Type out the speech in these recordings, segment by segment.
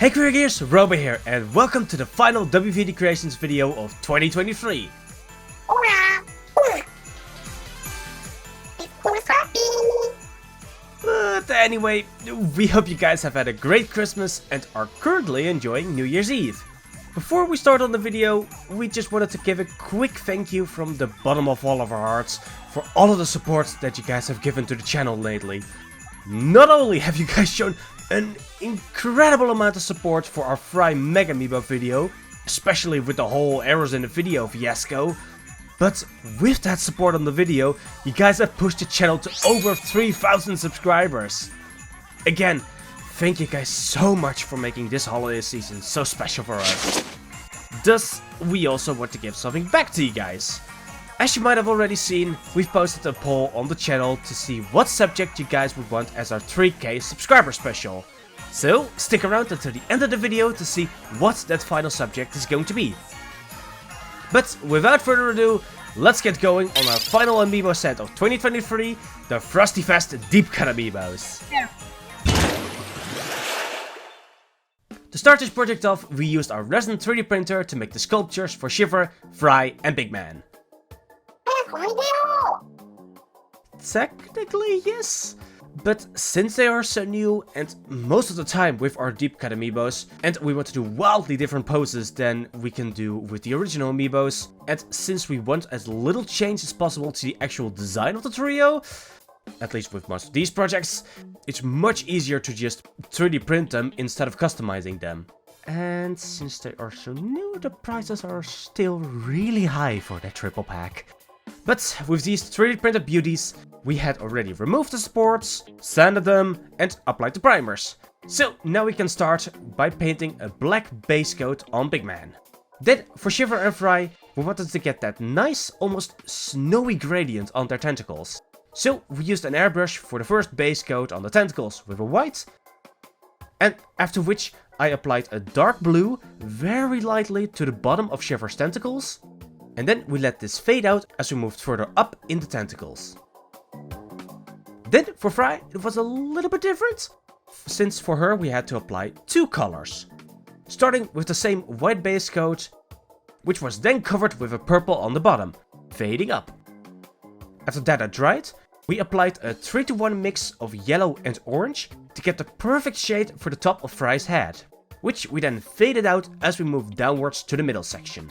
Hey Creagears, Roboy here, and welcome to the final WVD Creations video of 2023. But anyway, we hope you guys have had a great Christmas and are currently enjoying New Year's Eve. Before we start on the video, we just wanted to give a quick thank you from the bottom of all of our hearts for all of the support that you guys have given to the channel lately. Not only have you guys shown an incredible amount of support for our Fry Mega Amiibo video, especially with the whole errors in the video fiasco, but with that support on the video, you guys have pushed the channel to over 3,000 subscribers. Again, thank you guys so much for making this holiday season so special for us. Thus, we also want to give something back to you guys. As you might have already seen, we've posted a poll on the channel to see what subject you guys would want as our 3K subscriber special. So, stick around until the end of the video to see what that final subject is going to be. But without further ado, let's get going on our final Amiibo set of 2023, the Frosty Fest Deep Cut Amiibos. To start this project off, we used our resin 3D printer to make the sculptures for Shiver, Fry and Big Man. Technically, yes. But since they are so new, and most of the time with our deep cut amiibos, and we want to do wildly different poses than we can do with the original amiibos, and since we want as little change as possible to the actual design of the trio, at least with most of these projects, it's much easier to just 3D print them instead of customizing them. And since they are so new, the prices are still really high for that triple pack. But with these 3D printed beauties, we had already removed the supports, sanded them, and applied the primers. So now we can start by painting a black base coat on Big Man. Then for Shiver and Fry, we wanted to get that nice, almost snowy gradient on their tentacles. So we used an airbrush for the first base coat on the tentacles with a white, and after which I applied a dark blue very lightly to the bottom of Shiver's tentacles. And then we let this fade out as we moved further up in the tentacles. Then for Fry, it was a little bit different, since for her we had to apply two colors. Starting with the same white base coat, which was then covered with a purple on the bottom, fading up. After that had dried, we applied a 3-to-1 mix of yellow and orange to get the perfect shade for the top of Fry's head, which we then faded out as we moved downwards to the middle section.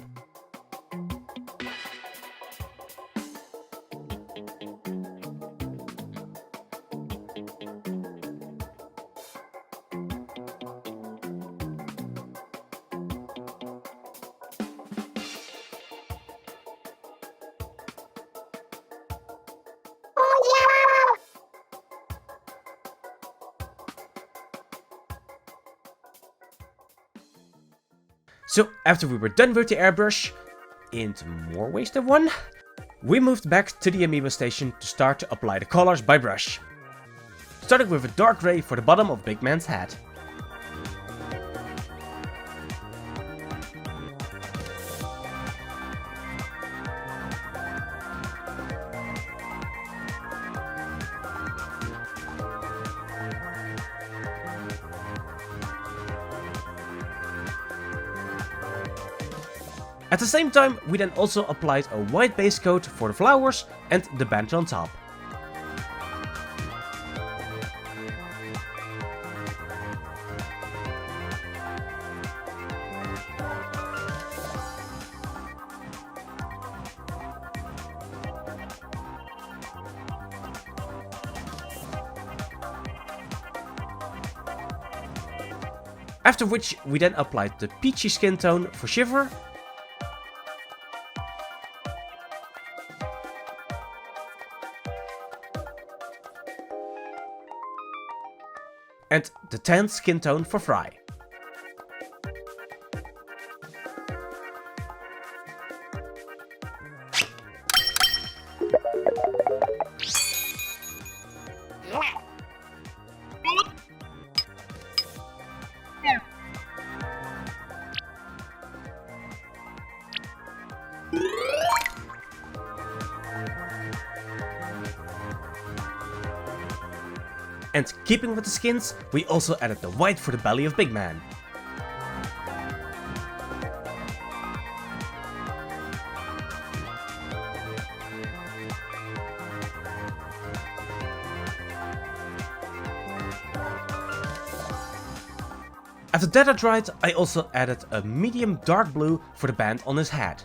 So after we were done with the airbrush, in more ways than one, we moved back to the Amiibo station to start to apply the colors by brush. Starting with a dark gray for the bottom of Big Man's head. At the same time, we then also applied a white base coat for the flowers and the band on top. After which we then applied the peachy skin tone for Shiver, and the tan skin tone for Fry. And keeping with the skins, we also added the white for the belly of Big Man. After that had dried, I also added a medium dark blue for the band on his head.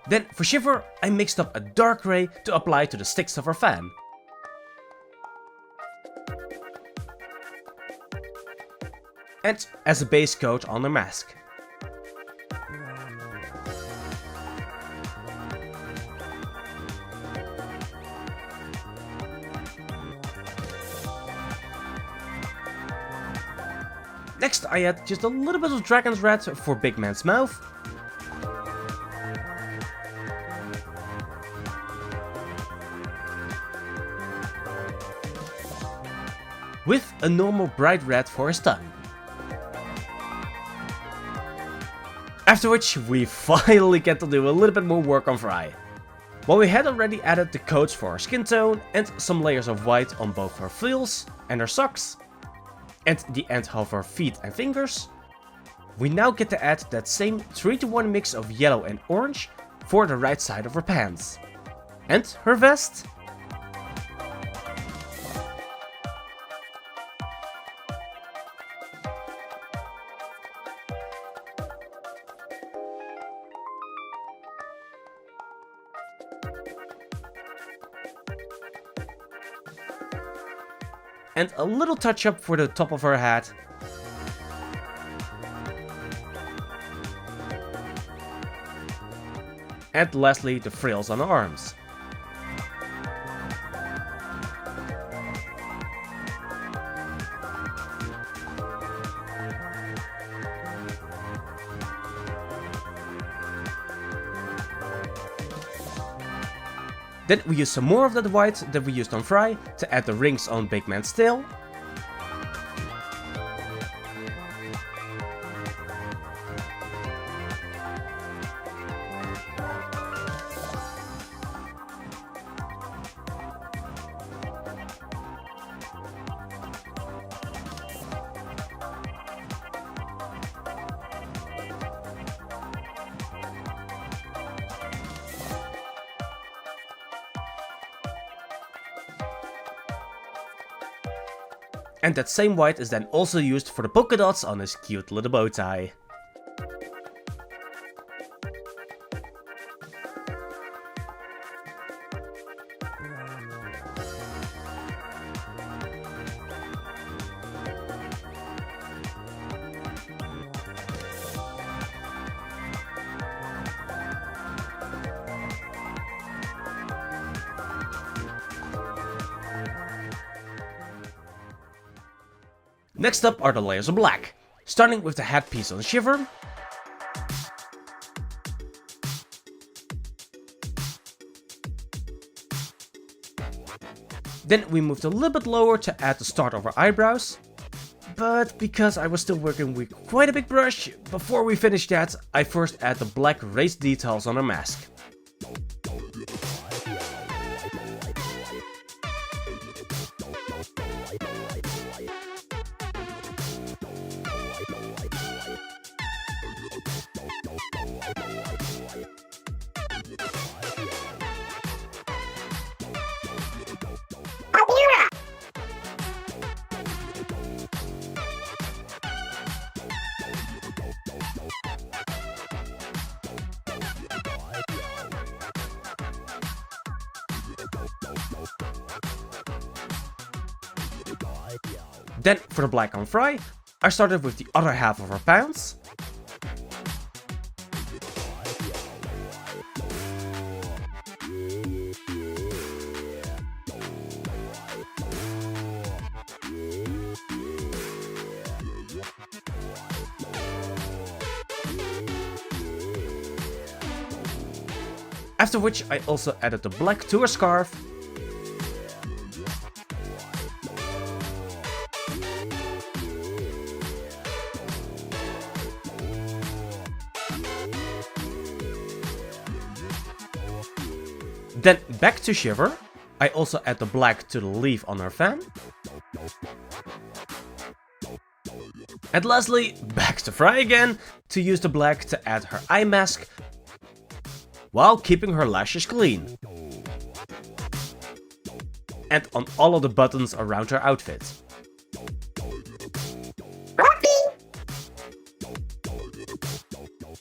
Then for Shiver, I mixed up a dark grey to apply to the sticks of our fan. And as a base coat on the mask. Next I add just a little bit of Dragon's Red for Big Man's mouth. With a normal bright red for his tongue. After which we finally get to do a little bit more work on Fry. While we had already added the coats for our skin tone and some layers of white on both her feels and her socks, and the end of her feet and fingers, we now get to add that same 3-to-1 mix of yellow and orange for the right side of her pants. And her vest. And a little touch up for the top of her head. And lastly, the frills on her arms. Then we use some more of that white that we used on Fry to add the rings on Big Man's tail. And that same white is then also used for the polka dots on his cute little bow tie. Next up are the layers of black, starting with the headpiece on Shiver. Then we moved a little bit lower to add the start of our eyebrows. But because I was still working with quite a big brush, before we finished that, I first add the black raised details on her mask. Then for the black on Fry, I started with the other half of her pants. After which I also added the black to her scarf. Then back to Shiver, I also add the black to the leaf on her fan. And lastly, back to Fry again to use the black to add her eye mask while keeping her lashes clean. And on all of the buttons around her outfit.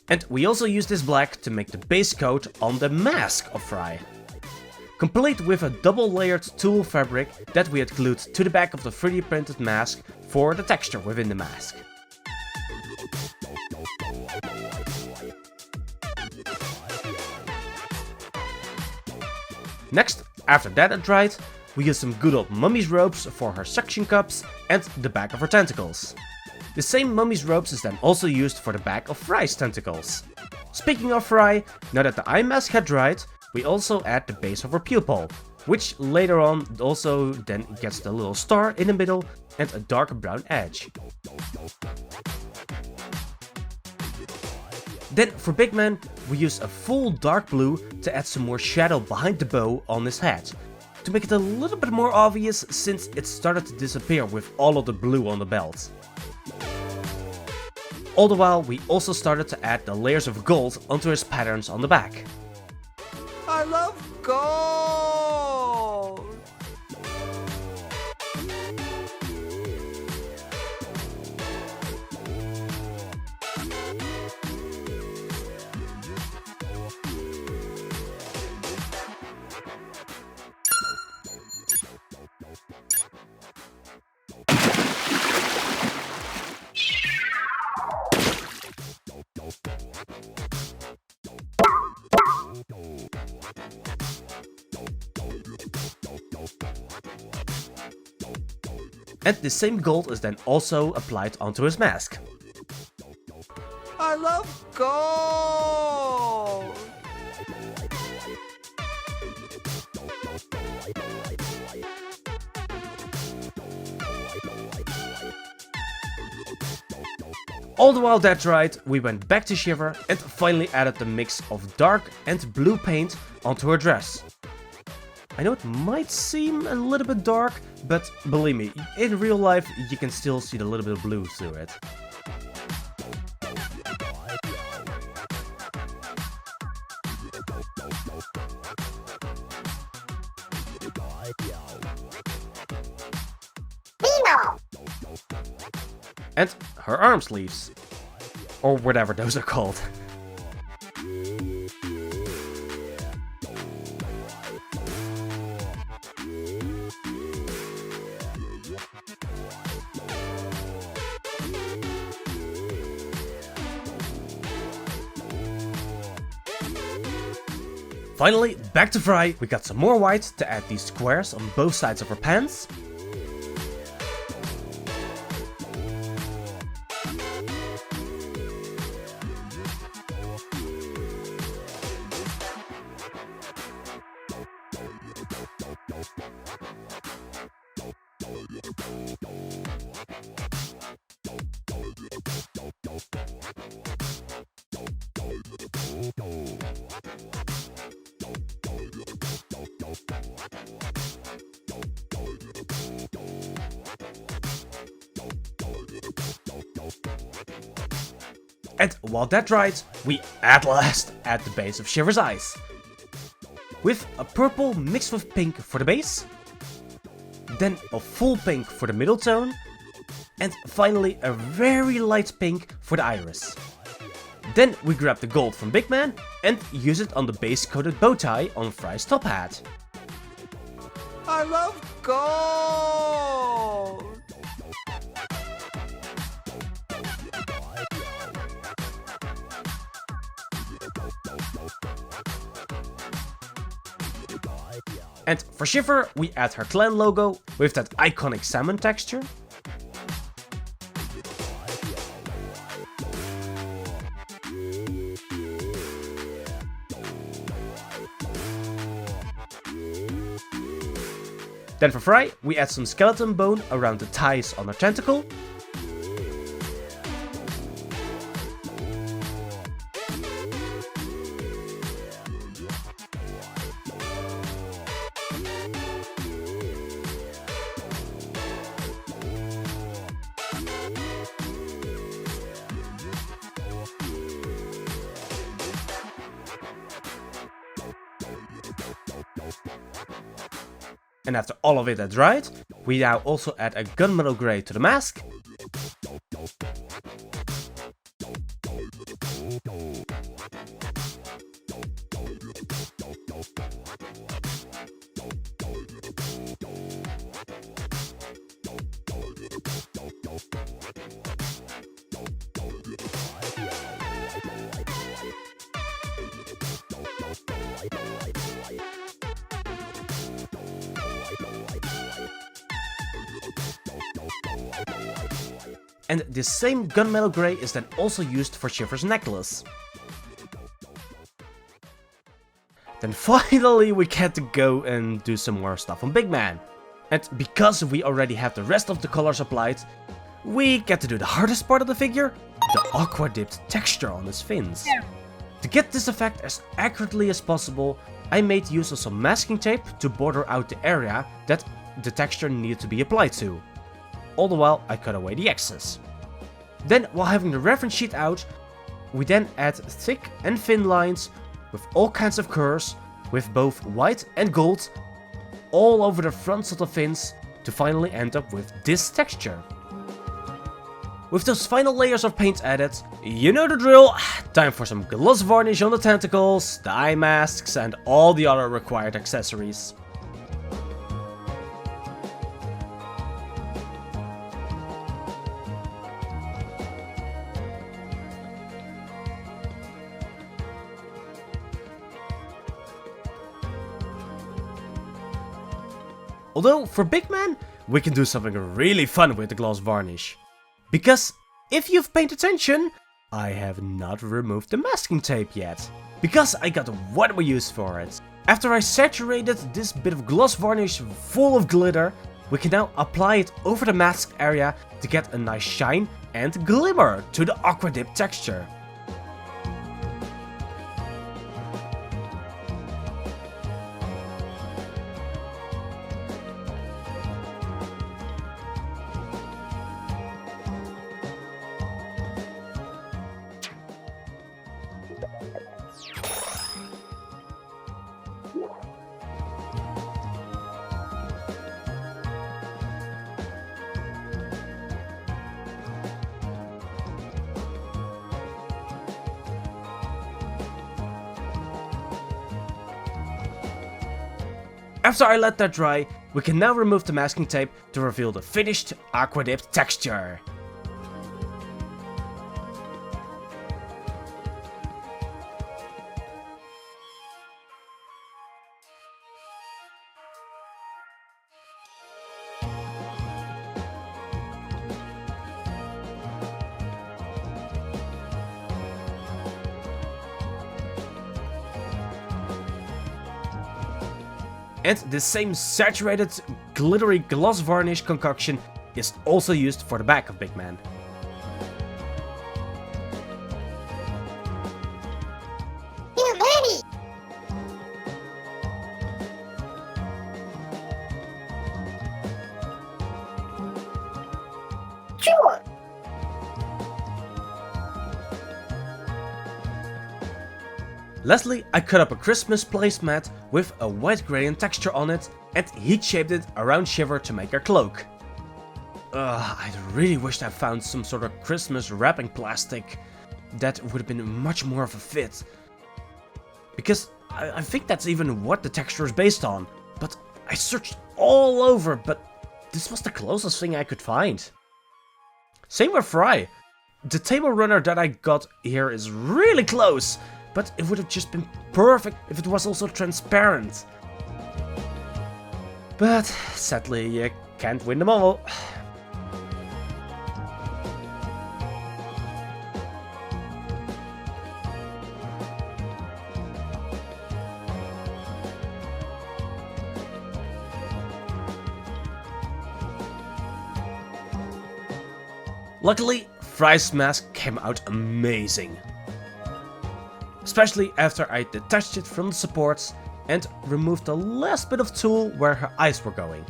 And we also use this black to make the base coat on the mask of Fry. Complete with a double layered tulle fabric that we had glued to the back of the 3D printed mask for the texture within the mask. Next, after that had dried, we used some good old mummy's ropes for her suction cups and the back of her tentacles. The same mummy's ropes is then also used for the back of Fry's tentacles. Speaking of Fry, now that the eye mask had dried, we also add the base of her pupil, which later on also then gets the little star in the middle and a dark brown edge. Then for Big Man, we use a full dark blue to add some more shadow behind the bow on his head, to make it a little bit more obvious since it started to disappear with all of the blue on the belt. All the while, we also started to add the layers of gold onto his patterns on the back. I love gold! And the same gold is then also applied onto his mask. I love gold! All the while that dried, we went back to Shiver and finally added the mix of dark and blue paint onto her dress. I know it might seem a little bit dark, but believe me, in real life you can still see the little bit of blue through it. And her arm sleeves. Or whatever those are called. Finally, back to Fry, we got some more white to add these squares on both sides of her pants. And while that dried, we at last add the base of Shiver's eyes. With a purple mixed with pink for the base, then a full pink for the middle tone, and finally a very light pink for the iris. Then we grab the gold from Big Man and use it on the base coated bow tie on Fry's top hat. I love gold! And for Shiver, we add her clan logo with that iconic salmon texture. Then for Fry, we add some skeleton bone around the ties on her tentacle. And after all of it had dried, we now also add a gunmetal grey to the mask. And this same gunmetal grey is then also used for Shiver's necklace. Then finally we get to go and do some more stuff on Big Man. And because we already have the rest of the colors applied, we get to do the hardest part of the figure, the aqua dipped texture on his fins. To get this effect as accurately as possible, I made use of some masking tape to border out the area that the texture needed to be applied to. All the while I cut away the excess. Then, while having the reference sheet out, we then add thick and thin lines with all kinds of curves, with both white and gold, all over the fronts of the fins to finally end up with this texture. With those final layers of paint added, you know the drill, time for some gloss varnish on the tentacles, the eye masks and all the other required accessories. Although, for Big Man, we can do something really fun with the gloss varnish. Because, if you've paid attention, I have not removed the masking tape yet. Because I got one more use for it. After I saturated this bit of gloss varnish full of glitter, we can now apply it over the mask area to get a nice shine and glimmer to the aqua dip texture. After I let that dry, we can now remove the masking tape to reveal the finished aqua dipped texture. And this same saturated, glittery gloss varnish concoction is also used for the back of Big Man. You're ready! Sure! Lastly, I cut up a Christmas placemat with a white gradient texture on it and heat shaped it around Shiver to make her cloak. I'd really wished I found some sort of Christmas wrapping plastic that would have been much more of a fit. Because I think that's even what the texture is based on, but I searched all over, but this was the closest thing I could find. Same with Fry. The table runner that I got here is really close, but it would have just been perfect if it was also transparent. But sadly, you can't win them all. Luckily, Fry's mask came out amazing. Especially after I detached it from the supports and removed the last bit of tulle where her eyes were going.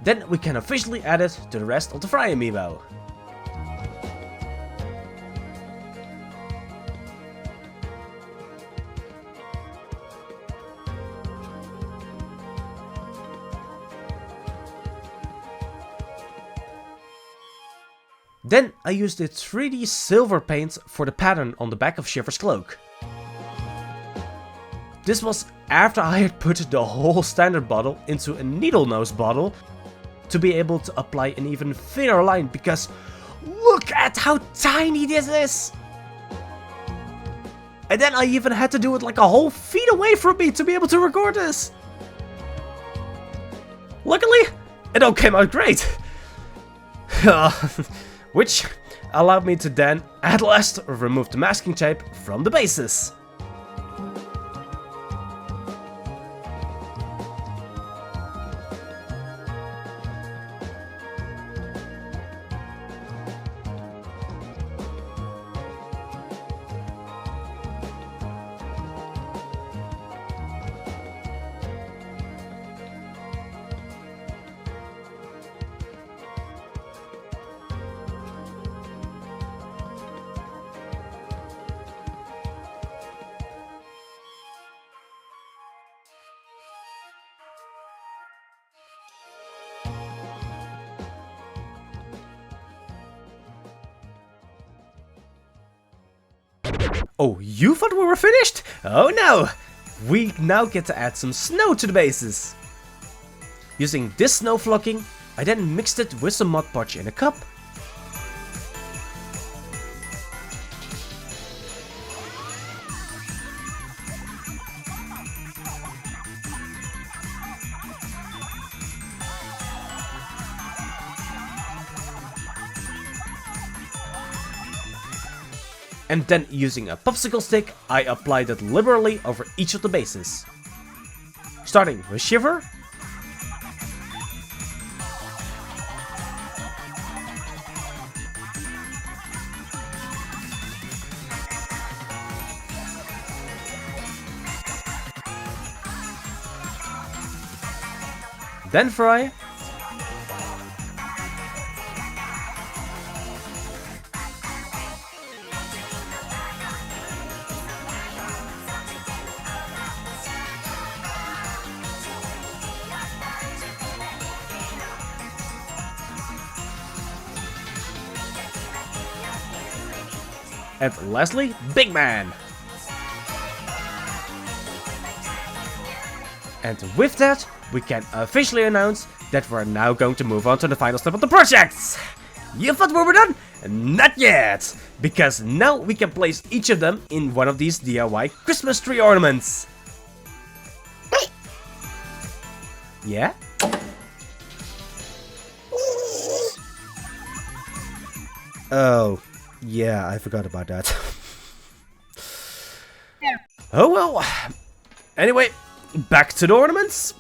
Then we can officially add it to the rest of the Fry amiibo. Then I used the 3D silver paint for the pattern on the back of Shiver's cloak. This was after I had put the whole standard bottle into a needle nose bottle to be able to apply an even thinner line, because look at how tiny this is! And then I even had to do it like a whole feet away from me to be able to record this! Luckily, it all came out great! Which allowed me to then, at last, remove the masking tape from the bases. Oh, you thought we were finished? Oh no! We now get to add some snow to the bases. Using this snow flocking, I then mixed it with some Mod Podge in a cup. And then using a popsicle stick, I applied it liberally over each of the bases. Starting with Shiver. Then Fry. And lastly, Big Man! And with that, we can officially announce that we're now going to move on to the final step of the project! You thought we were done? Not yet! Because now we can place each of them in one of these DIY Christmas tree ornaments! Yeah? Oh. Yeah, I forgot about that. Oh well. Anyway, back to the ornaments.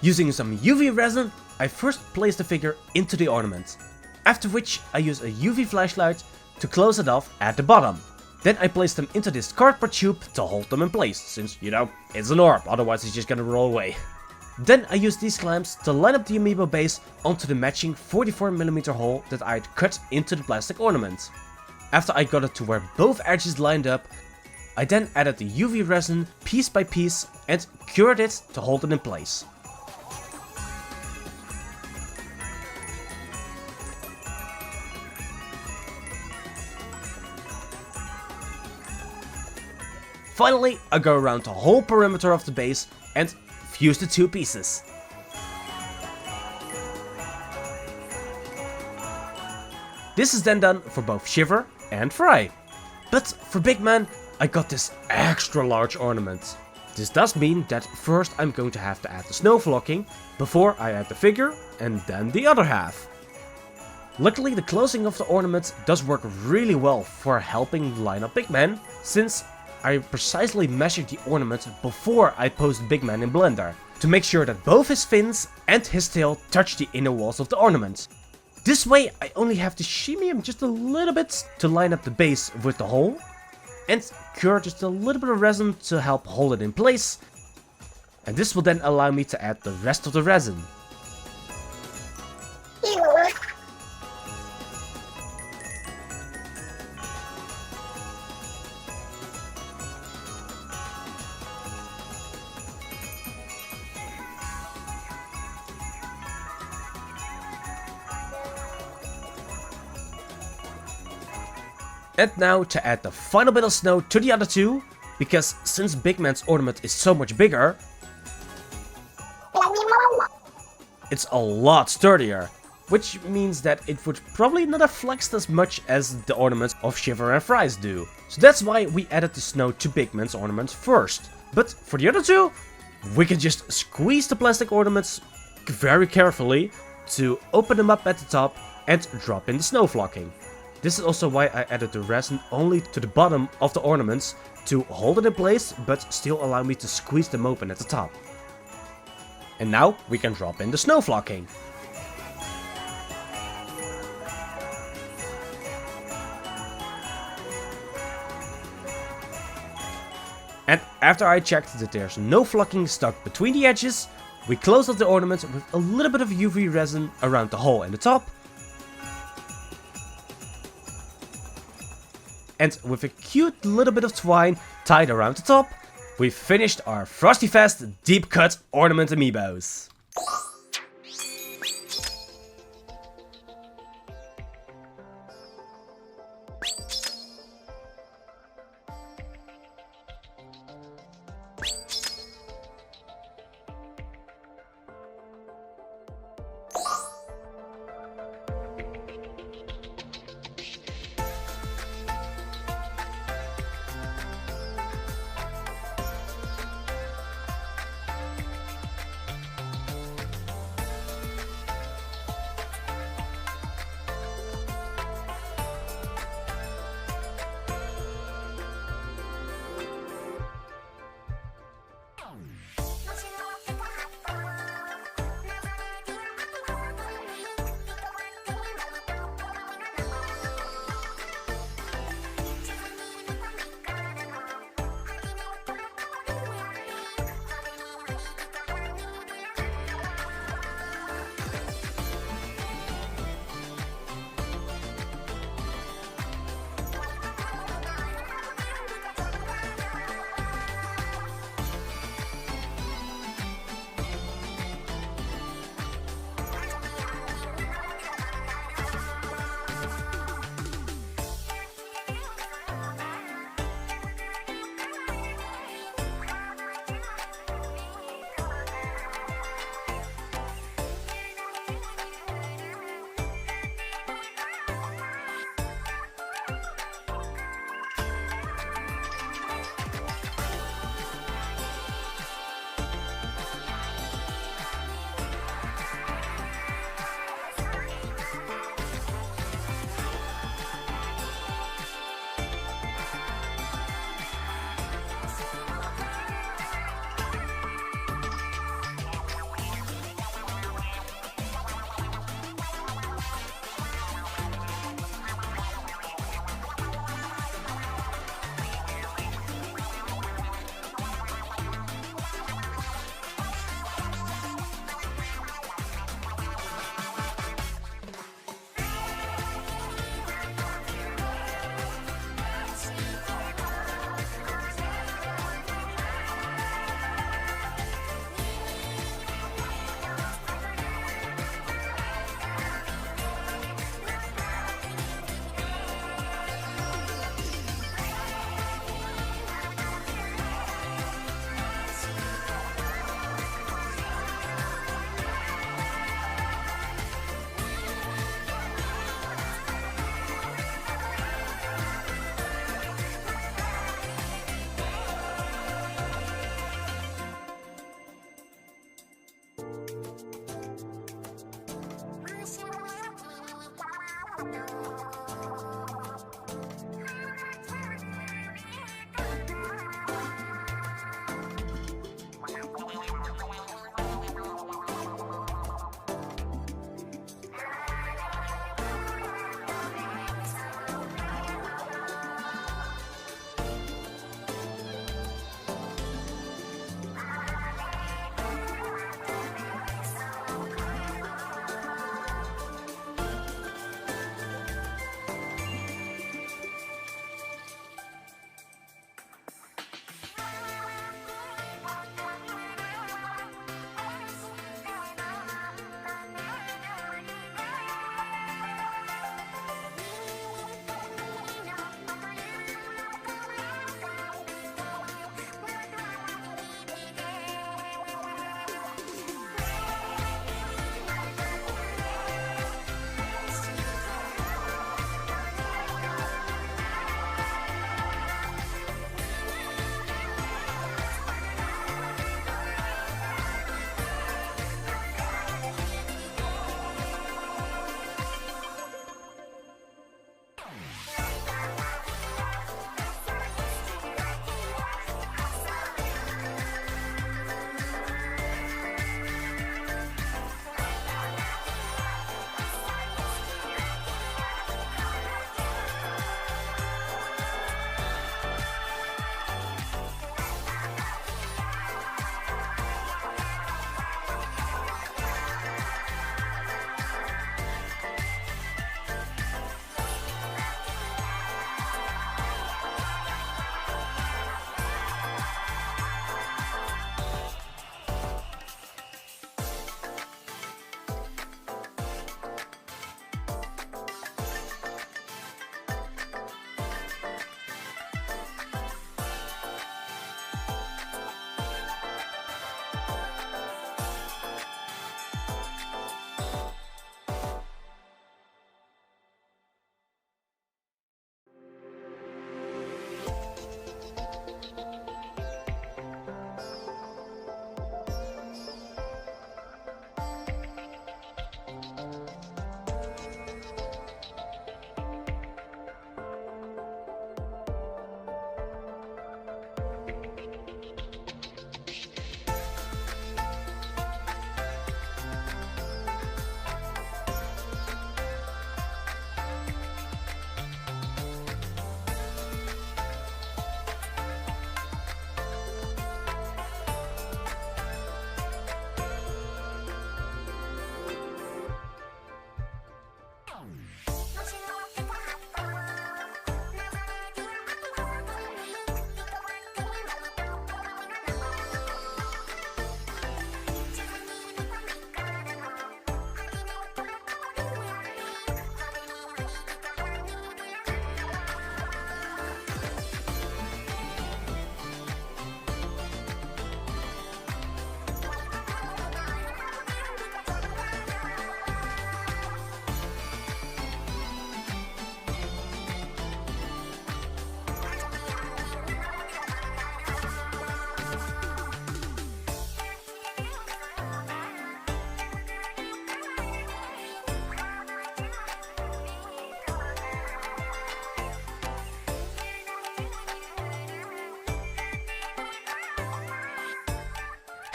Using some UV resin, I first place the figure into the ornament. After which I use a UV flashlight to close it off at the bottom. Then I place them into this cardboard tube to hold them in place, since, you know, it's an orb, otherwise it's just gonna roll away. Then I use these clamps to line up the Amiibo base onto the matching 44mm hole that I had cut into the plastic ornament. After I got it to where both edges lined up, I then added the UV resin piece by piece and cured it to hold it in place. Finally, I go around the whole perimeter of the base and fuse the two pieces. This is then done for both Shiver and Fry. But for Big Man, I got this extra large ornament. This does mean that first I'm going to have to add the snow flocking before I add the figure and then the other half. Luckily, the closing of the ornament does work really well for helping line up Big Man, since I precisely measured the ornament before I posed Big Man in Blender, to make sure that both his fins and his tail touch the inner walls of the ornament. This way I only have to shimmy him just a little bit to line up the base with the hole, and cure just a little bit of resin to help hold it in place, and this will then allow me to add the rest of the resin. And now to add the final bit of snow to the other two, because since Big Man's ornament is so much bigger, it's a lot sturdier, which means that it would probably not have flexed as much as the ornaments of Shiver and Fries do. So that's why we added the snow to Big Man's ornament first. But for the other two, we can just squeeze the plastic ornaments very carefully to open them up at the top and drop in the snow flocking. This is also why I added the resin only to the bottom of the ornaments to hold it in place, but still allow me to squeeze them open at the top. And now we can drop in the snow flocking. And after I checked that there's no flocking stuck between the edges, we close off the ornament with a little bit of UV resin around the hole in the top. And with a cute little bit of twine tied around the top, we've finished our Frosty Fest deep cut ornament amiibos.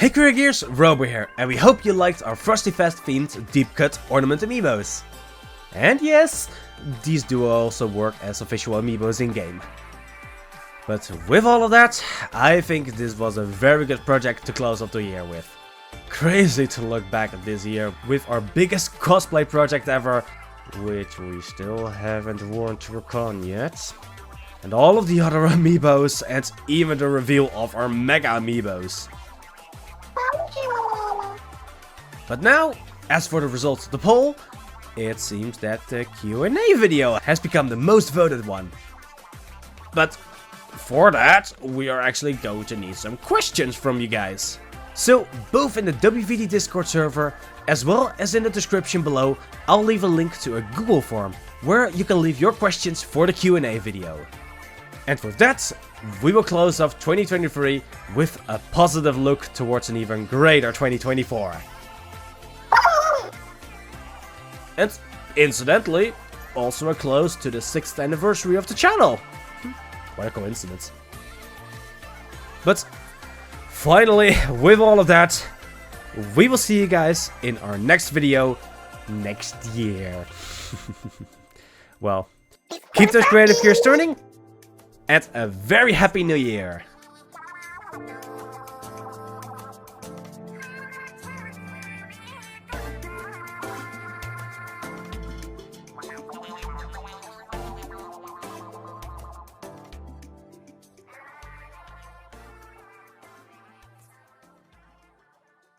Hey Creagears, Roboy here, and we hope you liked our Frosty Fest themed deep cut ornament amiibos. And yes, these do also work as official amiibos in game. But with all of that, I think this was a very good project to close off the year with. Crazy to look back at this year with our biggest cosplay project ever, which we still haven't worn to a con yet. And all of the other amiibos, and even the reveal of our mega amiibos. But now, as for the results of the poll, it seems that the Q&A video has become the most voted one. But for that, we are actually going to need some questions from you guys. So, both in the WVD Discord server, as well as in the description below, I'll leave a link to a Google form, where you can leave your questions for the Q&A video. And with that, we will close off 2023 with a positive look towards an even greater 2024. And incidentally, also a close to the 6th anniversary of the channel. What a coincidence. But finally, with all of that, we will see you guys in our next video next year. Well, keep those creative gears turning, and a very happy new year.